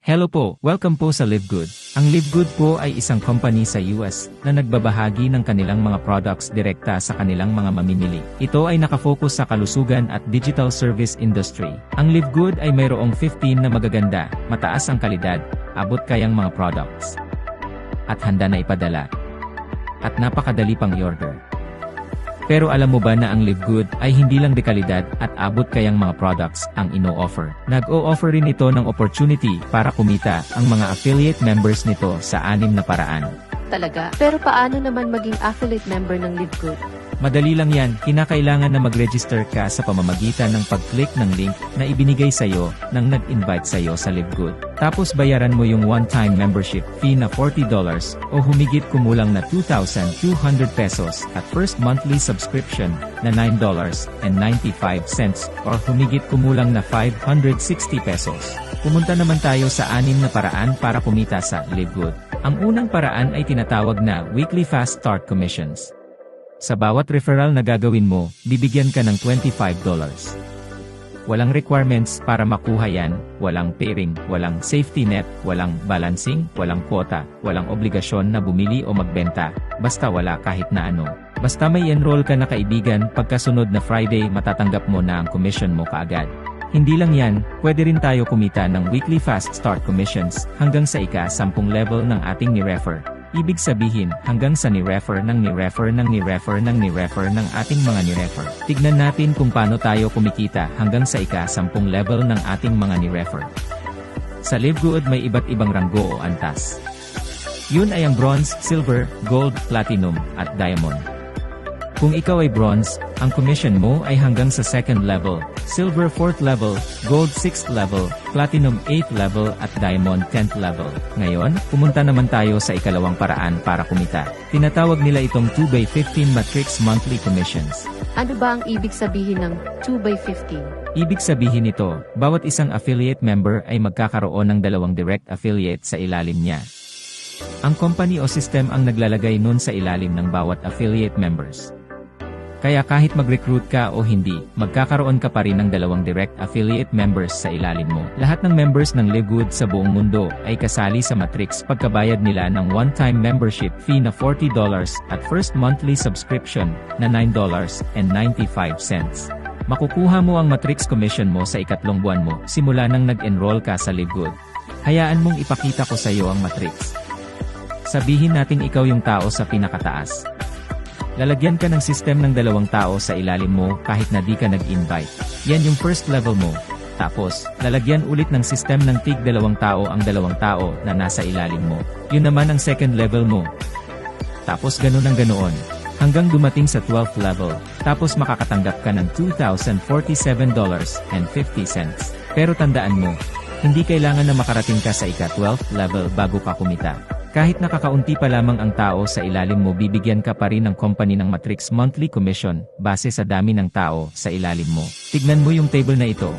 Hello po, welcome po sa LiveGood. Ang LiveGood po ay isang company sa US na nagbabahagi ng kanilang mga products direkta sa kanilang mga mamimili. Ito ay nakafocus sa kalusugan at digital service industry. Ang LiveGood ay mayroong 15 na magaganda, mataas ang kalidad, abot kayang mga products. At handa na ipadala. At napakadali pang i-order. Pero alam mo ba na ang LiveGood ay hindi lang dekalidad at abot kayang mga products ang ino-offer. Nag-o-offer rin ito ng opportunity para kumita ang mga affiliate members nito sa 6 na paraan. Talaga? Pero paano naman maging affiliate member ng LiveGood? Madali lang yan, kinakailangan na mag-register ka sa pamamagitan ng pag-click ng link na ibinigay sa'yo ng nag-invite sa'yo sa LiveGood. Tapos bayaran mo yung one-time membership fee na $40 o humigit kumulang na 2,200 pesos at first monthly subscription na $9.95 or humigit kumulang na 560 pesos. Pumunta naman tayo sa 6 na paraan para kumita sa LiveGood. Ang unang paraan ay tinatawag na Weekly Fast Start Commissions. Sa bawat referral na gagawin mo, bibigyan ka ng $25. Walang requirements para makuha yan, walang pairing, walang safety net, walang balancing, walang quota, walang obligasyon na bumili o magbenta, basta wala kahit na ano. Basta may enroll ka na kaibigan, pagkasunod na Friday matatanggap mo na ang commission mo kaagad. Hindi lang yan, pwede rin tayo kumita ng Weekly Fast Start Commissions hanggang sa ika-10 level ng ating ni-refer. Ibig sabihin, hanggang sa ni-refer ng ni-refer ng ni-refer ng ni-refer ng ating mga ni-refer. Tignan natin kung paano tayo kumikita hanggang sa ika-10 level ng ating mga ni-refer. Sa LiveGood may iba't ibang ranggo o antas. Yun ay ang bronze, silver, gold, platinum, at diamond. Kung ikaw ay bronze, ang commission mo ay hanggang sa 2nd level, silver 4th level, gold 6th level, platinum 8th level at diamond 10th level. Ngayon, pumunta naman tayo sa ikalawang paraan para kumita. Tinatawag nila itong 2x15 matrix monthly commissions. Ano ba ang ibig sabihin ng 2x15? Ibig sabihin nito, bawat isang affiliate member ay magkakaroon ng 2 direct affiliate sa ilalim niya. Ang company o system ang naglalagay nun sa ilalim ng bawat affiliate members. Kaya kahit mag-recruit ka o hindi, magkakaroon ka pa rin ng 2 direct affiliate members sa ilalim mo. Lahat ng members ng LiveGood sa buong mundo ay kasali sa matrix pagkabayad nila ng one-time membership fee na $40 at first monthly subscription na $9.95. Makukuha mo ang matrix commission mo sa ikatlong buwan mo simula nang nag-enroll ka sa LiveGood. Hayaan mong ipakita ko sa iyo ang matrix. Sabihin nating ikaw yung tao sa pinakataas. Lalagyan ka ng system ng 2 tao sa ilalim mo kahit na di ka nag-invite. Yan yung first level mo. Tapos, lalagyan ulit ng system ng tig 2 tao ang 2 tao na nasa ilalim mo. Yun naman ang second level mo. Tapos ganun ang ganoon. Hanggang dumating sa 12th level. Tapos makakatanggap ka ng $2,047.50. Pero tandaan mo, hindi kailangan na makarating ka sa ika-12th level bago ka kumita. Kahit nakakaunti pa lamang ang tao sa ilalim mo, bibigyan ka pa rin ng company ng matrix monthly commission base sa dami ng tao sa ilalim mo. Tignan mo yung table na ito.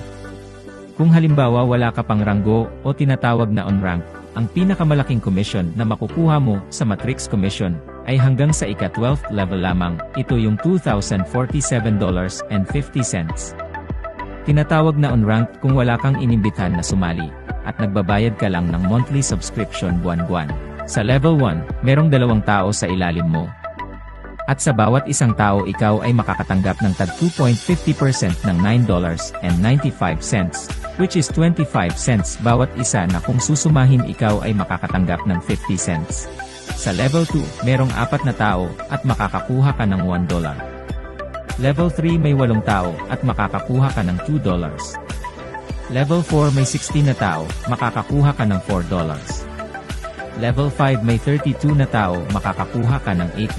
Kung halimbawa wala ka pang ranggo o tinatawag na on-rank, ang pinakamalaking commission na makukuha mo sa matrix commission ay hanggang sa ika-12th level lamang. Ito yung $2,047.50. Tinatawag na on-rank kung wala kang inimbitahan na sumali at nagbabayad ka lang ng monthly subscription buwan-buwan. Sa level 1, merong 2 tao sa ilalim mo. At sa bawat isang tao ikaw ay makakatanggap ng tag 2.50% ng $9.95, which is 25 cents bawat isa na kung susumahin ikaw ay makakatanggap ng 50 cents. Sa level 2, merong 4 na tao at makakakuha ka ng $1. Level 3 may 8 tao at makakakuha ka ng $2. Level 4 may 16 na tao, makakakuha ka ng $4. Level 5 may 32 na tao, makakakuha ka ng $8.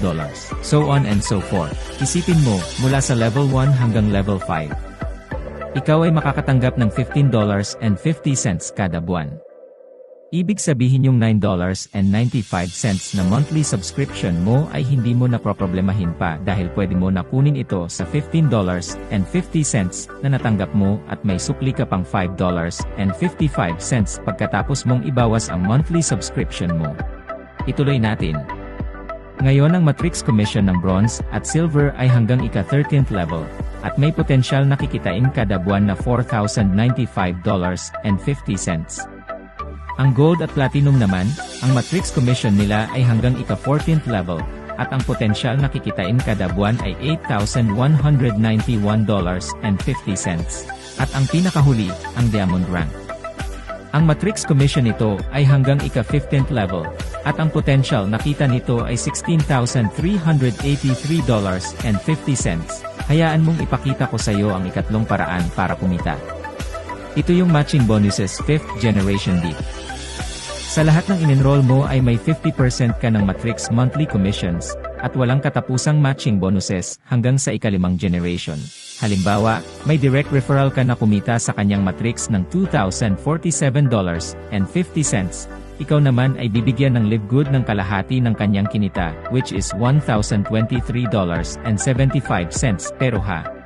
So on and so forth. Isipin mo, mula sa level 1 hanggang level 5. Ikaw ay makakatanggap ng $15.50 kada buwan. Ibig sabihin yung $9.95 na monthly subscription mo ay hindi mo na problemahin pa dahil pwede mo na kunin ito sa $15.50 na natanggap mo at may sukli ka pang $5.55 pagkatapos mong ibawas ang monthly subscription mo. Ituloy natin. Ngayon ang matrix commission ng bronze at silver ay hanggang ika-13th level at may potensyal na kikitain kada buwan na $4,095.50. Ang Gold at Platinum naman, ang matrix commission nila ay hanggang ika-14th level, at ang potensyal na kikitain kada buwan ay $8,191.50. At ang pinakahuli, ang Diamond Rank. Ang matrix commission nito ay hanggang ika-15th level, at ang potential na kita nito ay $16,383.50. Hayaan mong ipakita ko sa iyo ang ikatlong paraan para kumita. Ito yung matching bonuses 5th generation deep. Sa lahat ng in-enroll mo ay may 50% ka ng matrix monthly commissions, at walang katapusang matching bonuses hanggang sa ika-5 generation. Halimbawa, may direct referral ka na kumita sa kanyang matrix ng $2,047.50. Ikaw naman ay bibigyan ng Live Good ng kalahati ng kanyang kinita, which is $1,023.75. Pero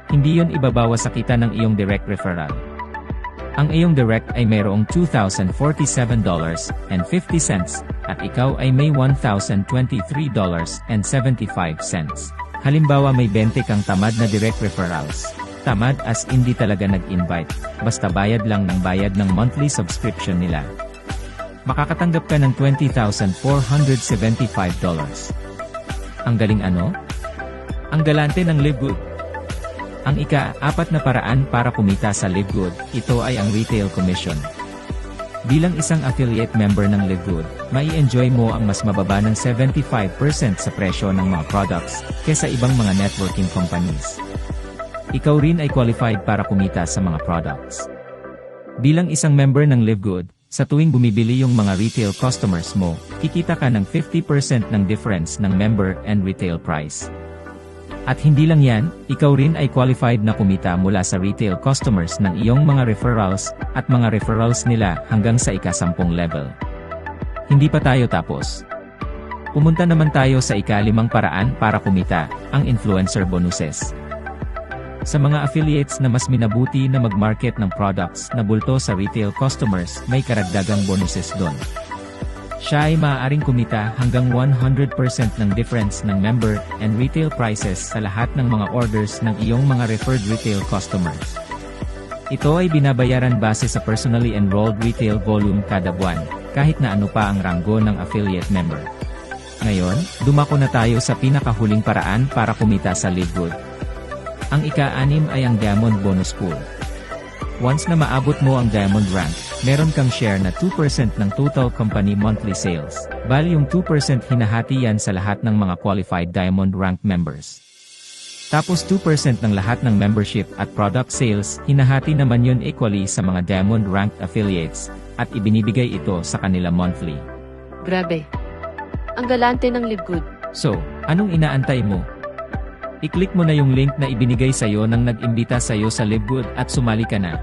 hindi yon ibabawa sa kita ng iyong direct referral. Ang iyong direct ay mayroong $2,047.50 at ikaw ay may $1,023.75. Halimbawa may 20 kang tamad na direct referrals. Tamad as hindi talaga nag-invite, basta bayad lang ng bayad ng monthly subscription nila. Makakatanggap ka ng $20,475. Ang galing ano? Ang galante ng Live Good. Ang ika-4 na paraan para kumita sa Live Good, ito ay ang retail commission. Bilang isang affiliate member ng Live Good, mai-enjoy mo ang mas mababa ng 75% sa presyo ng mga products, kesa ibang mga networking companies. Ikaw rin ay qualified para kumita sa mga products. Bilang isang member ng Live Good, sa tuwing bumibili yung mga retail customers mo, kikita ka ng 50% ng difference ng member and retail price. At hindi lang yan, ikaw rin ay qualified na kumita mula sa retail customers ng iyong mga referrals, at mga referrals nila hanggang sa ika-10 level. Hindi pa tayo tapos. Pumunta naman tayo sa ika-5 paraan para kumita, ang influencer bonuses. Sa mga affiliates na mas minabuti na mag-market ng products na bulto sa retail customers, may karagdagang bonuses doon. Siya ay maaaring kumita hanggang 100% ng difference ng member and retail prices sa lahat ng mga orders ng iyong mga referred retail customers. Ito ay binabayaran base sa personally enrolled retail volume kada buwan, kahit na ano pa ang ranggo ng affiliate member. Ngayon, dumako na tayo sa pinakahuling paraan para kumita sa Live Good. Ang ika-6 ay ang Diamond Bonus Pool. Once na maabot mo ang Diamond Rank, meron kang share na 2% ng total company monthly sales. Bali yung 2% hinahati yan sa lahat ng mga qualified Diamond Rank members. Tapos 2% ng lahat ng membership at product sales, hinahati naman yun equally sa mga Diamond Ranked affiliates, at ibinibigay ito sa kanila monthly. Grabe. Ang galante ng Live Good. So, anong inaantay mo? I-click mo na yung link na ibinigay sa'yo nang nag-imbita sa'yo sa Live Good at sumali ka na.